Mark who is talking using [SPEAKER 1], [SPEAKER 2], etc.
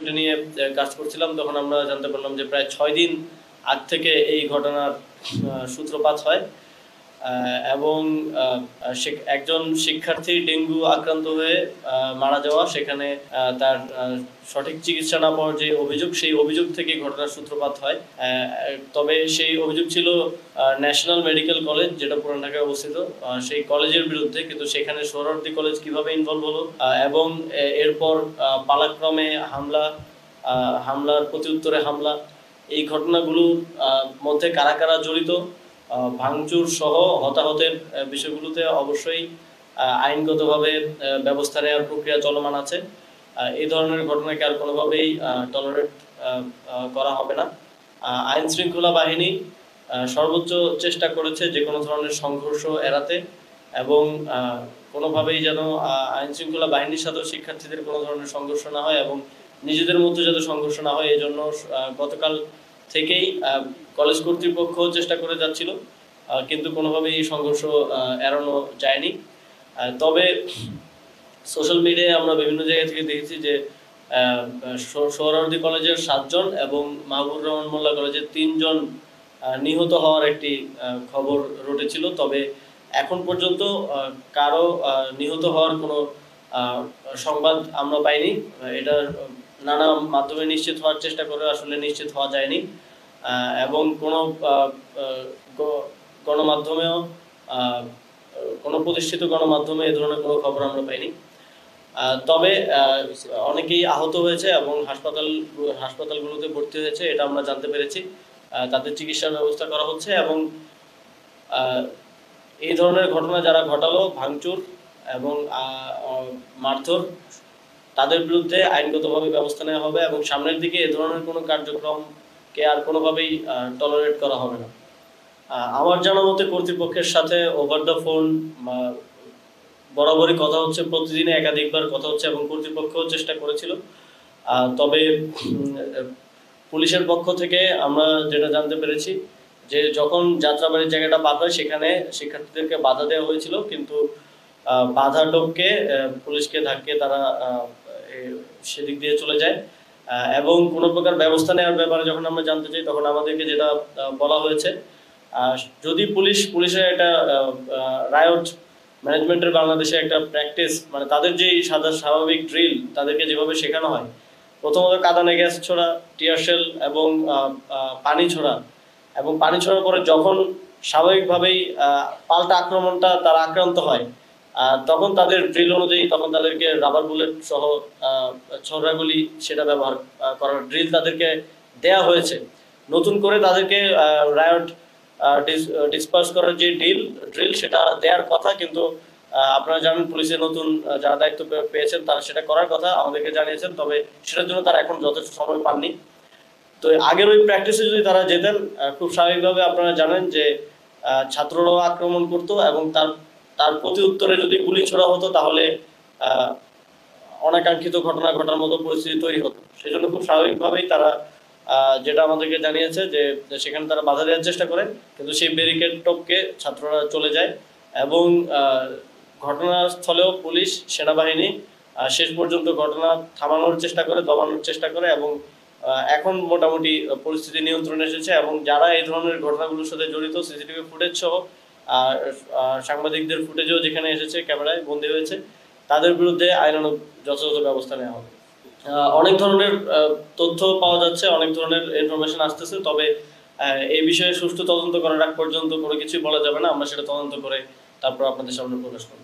[SPEAKER 1] বিষয়টি নিয়ে কাজ করছিলাম, তখন আমরা জানতে পারলাম যে প্রায় 6 দিন আগ থেকে এই ঘটনার সূত্রপাত হয় এবং একজন শিক্ষার্থী ডেঙ্গু আক্রান্ত হয়ে মারা যাওয়া, সেখানে তার সঠিক চিকিৎসা না পাওয়ার যে অভিযোগ, সেই অভিযোগ থেকে ঘটনার সূত্রপাত হয়। তবে সেই অভিযোগ ছিল ন্যাশনাল মেডিকেল কলেজ, যেটা পুরান ঢাকায় অবস্থিত, সেই কলেজের বিরুদ্ধে। কিন্তু সেখানে সোহরাওয়ার্দী কলেজ কিভাবে ইনভলভ হলো এবং এরপর পালাক্রমে হামলার প্রত্যুত্তরে হামলা, এই ঘটনাগুলোর মধ্যে কারা কারা জড়িত, ভাঙচুর সহ হতাহতের বিষয়গুলোতে অবশ্যই আইনগতভাবে ব্যবস্থা নেওয়ার প্রক্রিয়া চলমান আছে। এই ধরনের ঘটনাকে আর কোনোভাবেই টলারেট করা হবে না। আইন শৃঙ্খলা বাহিনী সর্বোচ্চ চেষ্টা করেছে যে কোনো ধরনের সংঘর্ষ এড়াতে এবং কোনোভাবেই যেন আইন শৃঙ্খলা বাহিনীর সাথেও শিক্ষার্থীদের কোনো ধরনের সংঘর্ষ না হয় এবং নিজেদের মধ্যে যাতে সংঘর্ষ না হয়, এই জন্য গতকাল থেকেই কলেজ কর্তৃপক্ষ চেষ্টা করে যাচ্ছিল, কিন্তু কোনোভাবেই এই সংঘর্ষ এড়ানো যায়নি। তবে সোশ্যাল মিডিয়ায় আমরা বিভিন্ন জায়গা থেকে দেখেছি যে সোহরাওয়ার্দী কলেজের 7 জন এবং মাহবুবুর রহমান মোল্লা কলেজের 3 জন নিহত হওয়ার একটি খবর রটেছিল। তবে এখন পর্যন্ত কারো নিহত হওয়ার কোনো সংবাদ আমরা পাইনি। এটা নানা মাধ্যমে নিশ্চিত হওয়ার চেষ্টা করে আসলে নিশ্চিত হওয়া যায়নি এবং কোনো গণমাধ্যমেও কোনো প্রতিষ্ঠিত গণমাধ্যমে এ ধরনের কোনো খবর আমরা পাইনি। তবে অনেকেই আহত হয়েছে এবং হাসপাতালগুলোতে ভর্তি হয়েছে, এটা আমরা জানতে পেরেছি। তাদের চিকিৎসার ব্যবস্থা করা হচ্ছে এবং এই ধরনের ঘটনা যারা ঘটালো, ভাঙচুর এবং মারধর, তাদের বিরুদ্ধে আইনগতভাবে ব্যবস্থা নেওয়া হবে এবং সামনের দিকে এ ধরনের কোনো কার্যক্রমকে আর কোনোভাবেই টলারেট করা হবে না। আমার জানা মতে কর্তৃপক্ষের সাথে ওভার দ্য ফোন বরাবরই কথা হচ্ছে, প্রতিদিনে একাধিকবার কথা হচ্ছে এবং কর্তৃপক্ষও চেষ্টা করেছিল। তবে পুলিশের পক্ষ থেকে আমরা যেটা জানতে পেরেছি যে যখন যাত্রাবাড়ির জায়গাটা পার হয় সেখানে শিক্ষার্থীদেরকে বাধা দেওয়া হয়েছিল, কিন্তু বাধা টপকে পুলিশকে ধাক্কে তারা সেদিক দিয়ে চলে যায় এবং কোনো প্রকার ব্যবস্থা নেওয়ার ব্যাপারে যখন আমরা জানতে চাই তখন আমাদেরকে যেটা বলা হয়েছে, যদি পুলিশের একটা রায়ট ম্যানেজমেন্টের বাংলাদেশে একটা প্র্যাকটিস, মানে তাদের যে স্বাভাবিক ড্রিল, তাদেরকে যেভাবে শেখানো হয়, প্রথমত কাঁদানে গ্যাস ছোড়া, টিয়ার শেল এবং পানি ছোড়া, এবং পানি ছোড়ার পরে যখন স্বাভাবিকভাবেই পাল্টা আক্রমণটা তারা আক্রান্ত হয়, তখন তাদের ড্রিল অনুযায়ী তখন তাদেরকে রাবার বুলেট সহ ছোড়াগুলি সেটা ব্যবহার করার ড্রিল তাদেরকে দেয়া হয়েছে। নতুন করে তাদেরকে রায়ট ডিসপার্স করার যে ড্রিল সেটা দেওয়ার কথা, কিন্তু আপনারা জানেন পুলিশের নতুন যারা দায়িত্ব পেয়েছেন তারা সেটা করার কথা আমাদেরকে জানিয়েছেন, তবে সেটার জন্য তারা এখন যথেষ্ট সময় পাননি। তো আগের ওই প্র্যাকটিসে যদি তারা যেতেন, খুব স্বাভাবিকভাবে আপনারা জানেন যে ছাত্ররাও আক্রমণ করতো এবং তার প্রতি উত্তরে যদি গুলি ছোড়া হতো তাহলে অনাকাঙ্ক্ষিত ঘটনা ঘটার মতো পরিস্থিতি তৈরি হতো। সেই জন্য খুব স্বাভাবিকভাবেই তারা যেটা আমাদেরকে জানিয়েছে যে সেখানে তারা বাধা দেওয়ার চেষ্টা করে, কিন্তু সেই ব্যারিকেড টপকে ছাত্ররা চলে যায় এবং ঘটনাস্থলেও পুলিশ সেনাবাহিনী শেষ পর্যন্ত ঘটনা থামানোর চেষ্টা করে, দমানোর চেষ্টা করে এবং এখন মোটামুটি পরিস্থিতি নিয়ন্ত্রণে এসেছে এবং যারা এই ধরনের ঘটনাগুলোর সাথে জড়িত, সিসিটিভি ফুটেজ সহ সাংবাদিকদের ফুটেজও যেখানে এসেছে, ক্যামেরায় বন্দী হয়েছে, তাদের বিরুদ্ধে আইনানুগ যথাযথ ব্যবস্থা নেওয়া হবে। অনেক ধরনের তথ্য পাওয়া যাচ্ছে, অনেক ধরনের ইনফরমেশন আসতেছে, তবে এই বিষয়ে সুষ্ঠু তদন্ত করার আগ পর্যন্ত কোনো কিছুই বলা যাবে না। আমরা সেটা তদন্ত করে তারপর আপনাদের সামনে প্রকাশ করব।